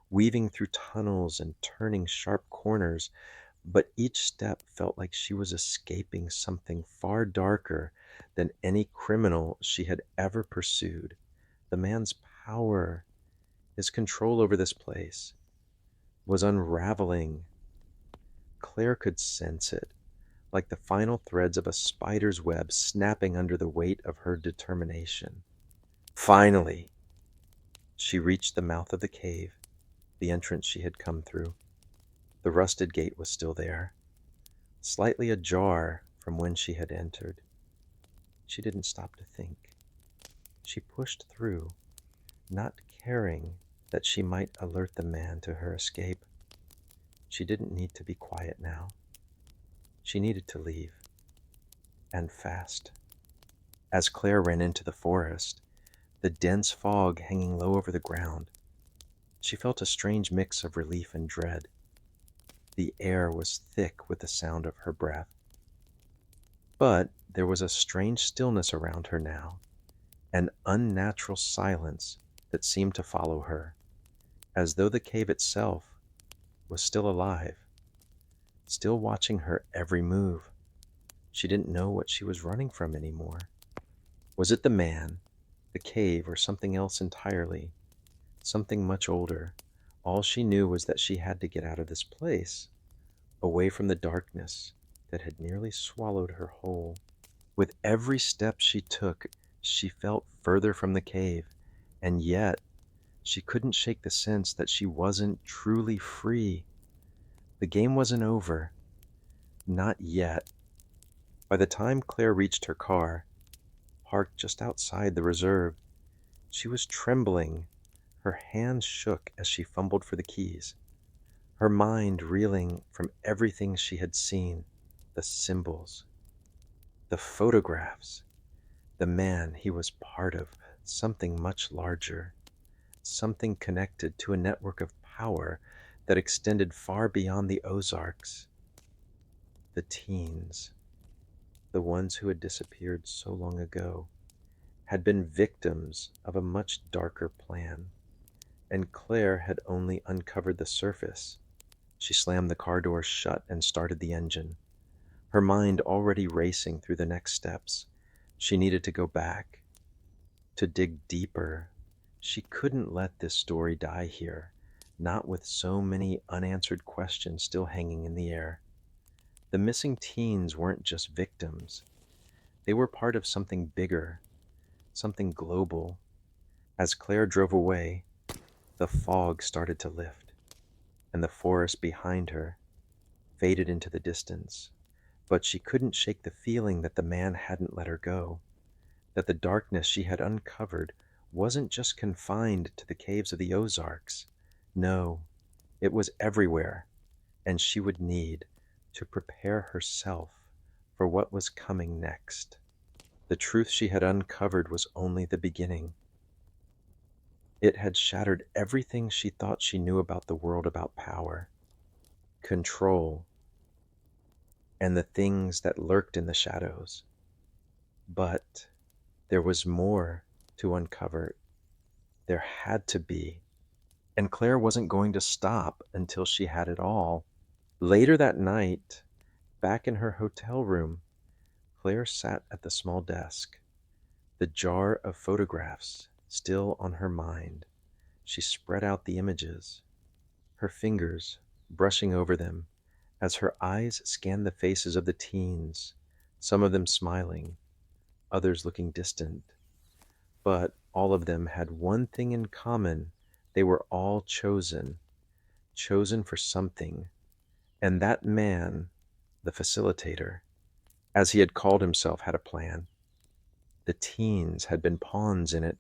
weaving through tunnels and turning sharp corners, but each step felt like she was escaping something far darker than any criminal she had ever pursued. The man's power, his control over this place. was unraveling. Claire could sense it, like the final threads of a spider's web snapping under the weight of her determination. Finally, she reached the mouth of the cave, the entrance she had come through. The rusted gate was still there, slightly ajar from when she had entered. She didn't stop to think. She pushed through, not caring that she might alert the man to her escape. She didn't need to be quiet now. She needed to leave, and fast. As Claire ran into the forest, the dense fog hanging low over the ground, she felt a strange mix of relief and dread. The air was thick with the sound of her breath. But there was a strange stillness around her now, an unnatural silence that seemed to follow her, as though the cave itself was still alive, still watching her every move. She didn't know what she was running from anymore. Was it the man, the cave, or something else entirely? Something much older. All she knew was that she had to get out of this place, away from the darkness that had nearly swallowed her whole. With every step she took, she felt further from the cave, and yet she couldn't shake the sense that she wasn't truly free. The game wasn't over. Not yet. By the time Claire reached her car, parked just outside the reserve, she was trembling. Her hands shook as she fumbled for the keys, her mind reeling from everything she had seen, the symbols, the photographs, the man he was part of, something much larger, something connected to a network of power that extended far beyond the Ozarks. The teens, the ones who had disappeared so long ago, had been victims of a much darker plan, and Claire had only uncovered the surface. She slammed the car door shut and started the engine, her mind already racing through the next steps. She needed to go back, to dig deeper. She couldn't let this story die here, not with so many unanswered questions still hanging in the air. The missing teens weren't just victims. They were part of something bigger, something global. As Claire drove away, the fog started to lift, and the forest behind her faded into the distance. But she couldn't shake the feeling that the man hadn't let her go, that the darkness she had uncovered wasn't just confined to the caves of the Ozarks. No, it was everywhere, and she would need to prepare herself for what was coming next. The truth she had uncovered was only the beginning. It had shattered everything she thought she knew about the world, about power, control, and the things that lurked in the shadows. But there was more to uncover. There had to be. And Claire wasn't going to stop until she had it all. Later that night, back in her hotel room, Claire sat at the small desk, the jar of photographs still on her mind. She spread out the images, her fingers brushing over them as her eyes scanned the faces of the teens, some of them smiling, others looking distant. But all of them had one thing in common. They were all chosen for something. And that man, the facilitator, as he had called himself, had a plan. The teens had been pawns in it,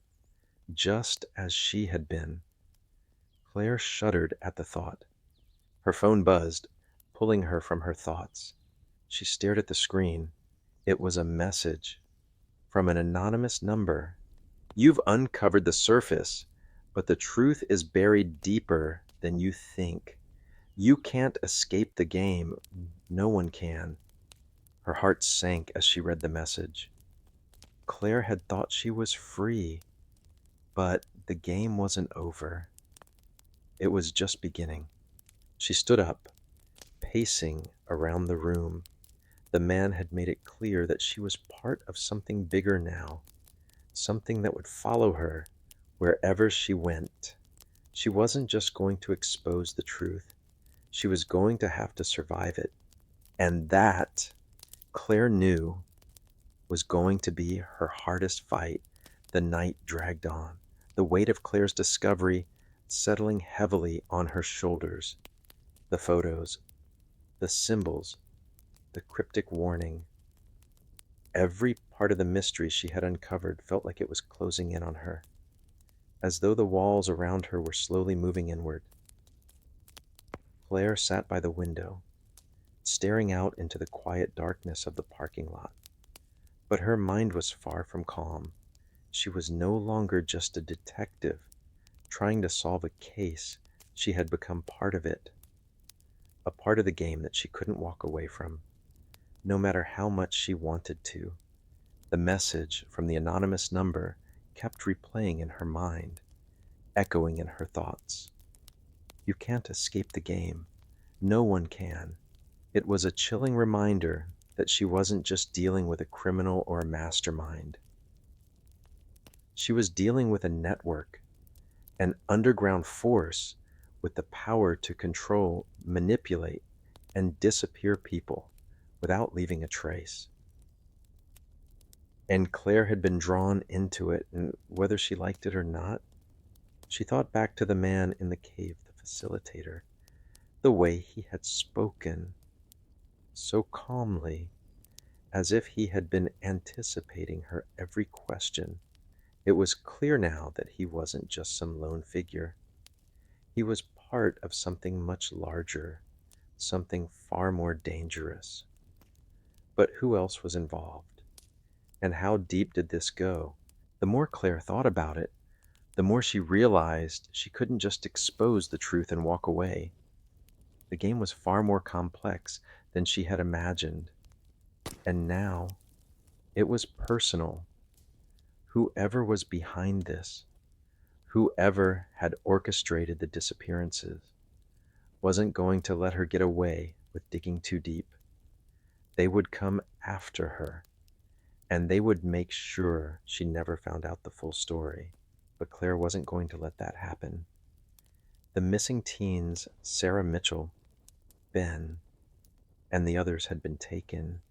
just as she had been. Claire shuddered at the thought. Her phone buzzed, pulling her from her thoughts. She stared at the screen. It was a message from an anonymous number. You've uncovered the surface, but the truth is buried deeper than you think. You can't escape the game. No one can. Her heart sank as she read the message. Claire had thought she was free, but the game wasn't over. It was just beginning. She stood up, pacing around the room. The man had made it clear that she was part of something bigger now, something that would follow her wherever she went. She wasn't just going to expose the truth. She was going to have to survive it. And that, Claire knew, was going to be her hardest fight. The night dragged on, the weight of Claire's discovery settling heavily on her shoulders. The photos, the symbols, the cryptic warning. Every part of the mystery she had uncovered felt like it was closing in on her, as though the walls around her were slowly moving inward. Claire sat by the window, staring out into the quiet darkness of the parking lot. But her mind was far from calm. She was no longer just a detective trying to solve a case. She had become part of it, a part of the game that she couldn't walk away from, no matter how much she wanted to. The message from the anonymous number kept replaying in her mind, echoing in her thoughts. You can't escape the game. No one can. It was a chilling reminder that she wasn't just dealing with a criminal or a mastermind. She was dealing with a network, an underground force with the power to control, manipulate, and disappear people without leaving a trace. And Claire had been drawn into it, and whether she liked it or not, she thought back to the man in the cave, the facilitator, the way he had spoken so calmly, as if he had been anticipating her every question. It was clear now that he wasn't just some lone figure. He was part of something much larger, something far more dangerous. But who else was involved? And how deep did this go? The more Claire thought about it, the more she realized she couldn't just expose the truth and walk away. The game was far more complex than she had imagined. And now, it was personal. Whoever was behind this, whoever had orchestrated the disappearances, wasn't going to let her get away with digging too deep. They would come after her, and they would make sure she never found out the full story. But Claire wasn't going to let that happen. The missing teens, Sarah Mitchell, Ben, and the others had been taken,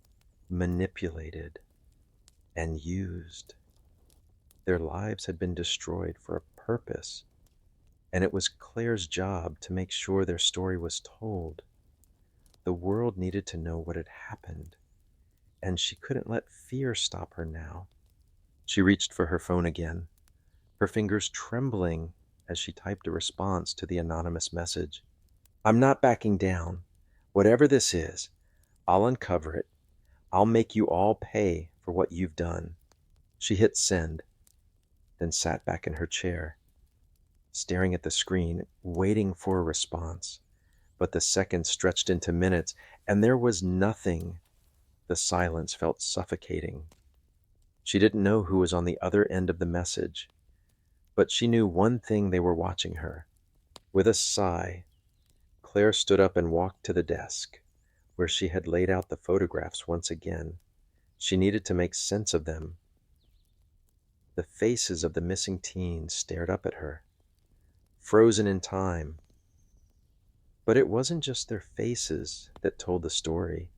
manipulated, and used. Their lives had been destroyed for a purpose, and it was Claire's job to make sure their story was told. The world needed to know what had happened, and she couldn't let fear stop her now. She reached for her phone again, her fingers trembling as she typed a response to the anonymous message. I'm not backing down. Whatever this is, I'll uncover it. I'll make you all pay for what you've done. She hit send, then sat back in her chair, staring at the screen, waiting for a response. But the seconds stretched into minutes, and there was nothing. The silence felt suffocating. She didn't know who was on the other end of the message, but she knew one thing: they were watching her. With a sigh, Claire stood up and walked to the desk, where she had laid out the photographs once again. She needed to make sense of them. The faces of the missing teens stared up at her, frozen in time. But it wasn't just their faces that told the story.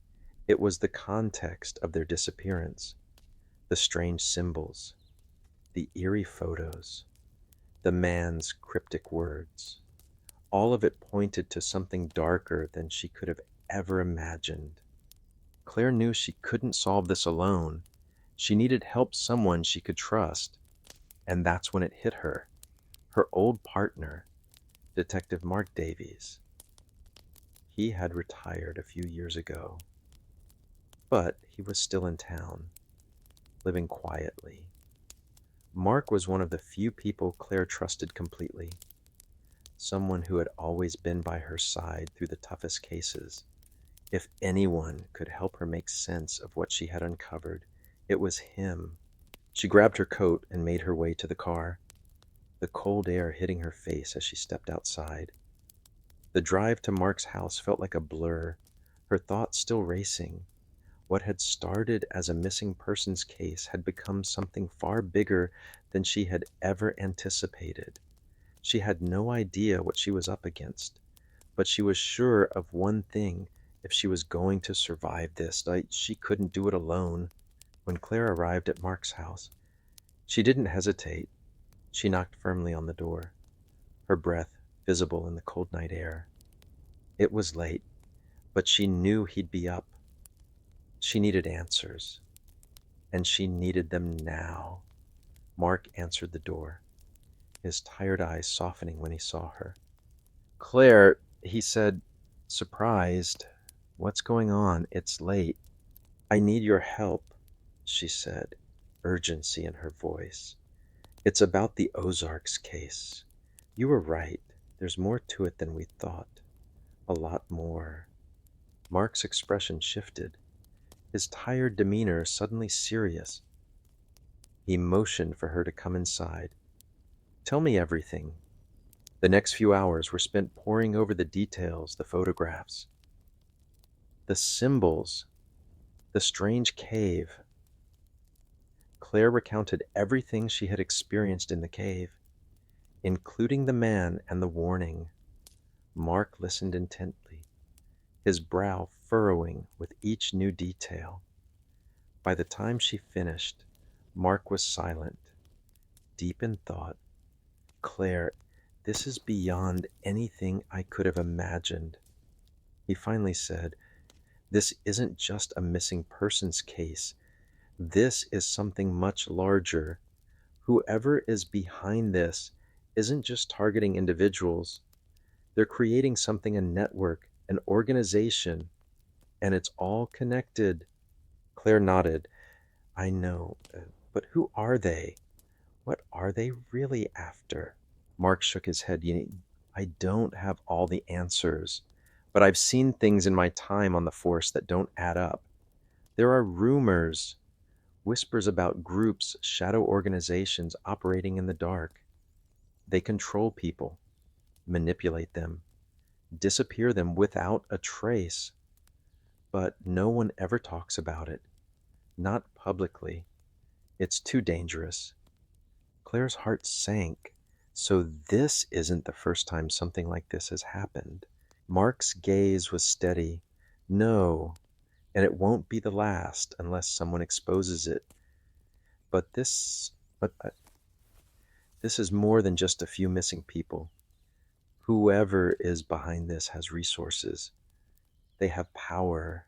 It was the context of their disappearance, the strange symbols, the eerie photos, the man's cryptic words. All of it pointed to something darker than she could have ever imagined. Claire knew she couldn't solve this alone. She needed help, someone she could trust. And that's when it hit her. Her old partner, Detective Mark Davies. He had retired a few years ago, but he was still in town, living quietly. Mark was one of the few people Claire trusted completely, someone who had always been by her side through the toughest cases. If anyone could help her make sense of what she had uncovered, it was him. She grabbed her coat and made her way to the car, the cold air hitting her face as she stepped outside. The drive to Mark's house felt like a blur, her thoughts still racing. What had started as a missing persons case had become something far bigger than she had ever anticipated. She had no idea what she was up against, But she was sure of one thing: if she was going to survive this night, she couldn't do it alone. When Claire arrived at Mark's house, she didn't hesitate. She knocked firmly on the door, her breath visible in the cold night air. It was late, but she knew he'd be up. She needed answers, and she needed them now. Mark answered the door, his tired eyes softening when he saw her. "Claire," he said, surprised. "What's going on? It's late." "I need your help," she said, urgency in her voice. "It's about the Ozarks case. You were right. There's more to it than we thought. A lot more." Mark's expression shifted, his tired demeanor suddenly serious. He motioned for her to come inside. "Tell me everything." The next few hours were spent poring over the details, the photographs, the symbols, the strange cave. Claire recounted everything she had experienced in the cave, including the man and the warning. Mark listened intently, his brow furrowing with each new detail. By the time she finished, Mark was silent, deep in thought. "Claire, this is beyond anything I could have imagined." He finally said, "This isn't just a missing persons case. This is something much larger. Whoever is behind this isn't just targeting individuals. They're creating something, a network, an organization, and it's all connected." Claire nodded. "I know, but who are they? What are they really after?" Mark shook his head. "I don't have all the answers, but I've seen things in my time on the force that don't add up. There are rumors, whispers about groups, shadow organizations operating in the dark. They control people, manipulate them, disappear them without a trace. But no one ever talks about it, not publicly. It's too dangerous." Claire's heart sank. So this isn't the first time something like this has happened. Mark's gaze was steady. "No, and it won't be the last unless someone exposes it. But this is more than just a few missing people. Whoever is behind this has resources. They have power."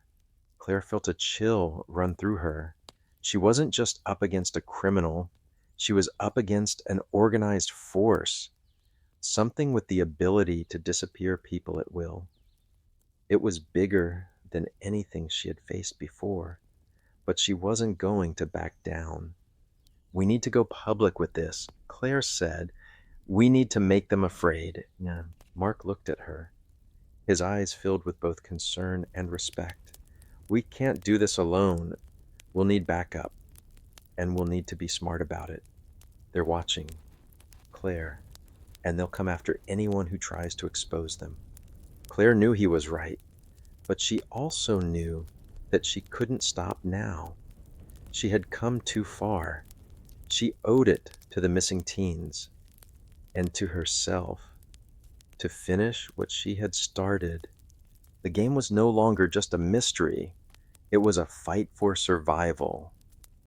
Claire felt a chill run through her. She wasn't just up against a criminal. She was up against an organized force, something with the ability to disappear people at will. It was bigger than anything she had faced before, but she wasn't going to back down. "We need to go public with this," Claire said. "We need to make them afraid." Yeah. Mark looked at her, his eyes filled with both concern and respect. "We can't do this alone. We'll need backup, and we'll need to be smart about it. They're watching, Claire, and they'll come after anyone who tries to expose them." Claire knew he was right, but she also knew that she couldn't stop now. She had come too far. She owed it to the missing teens and to herself to finish what she had started. The game was no longer just a mystery. It was a fight for survival.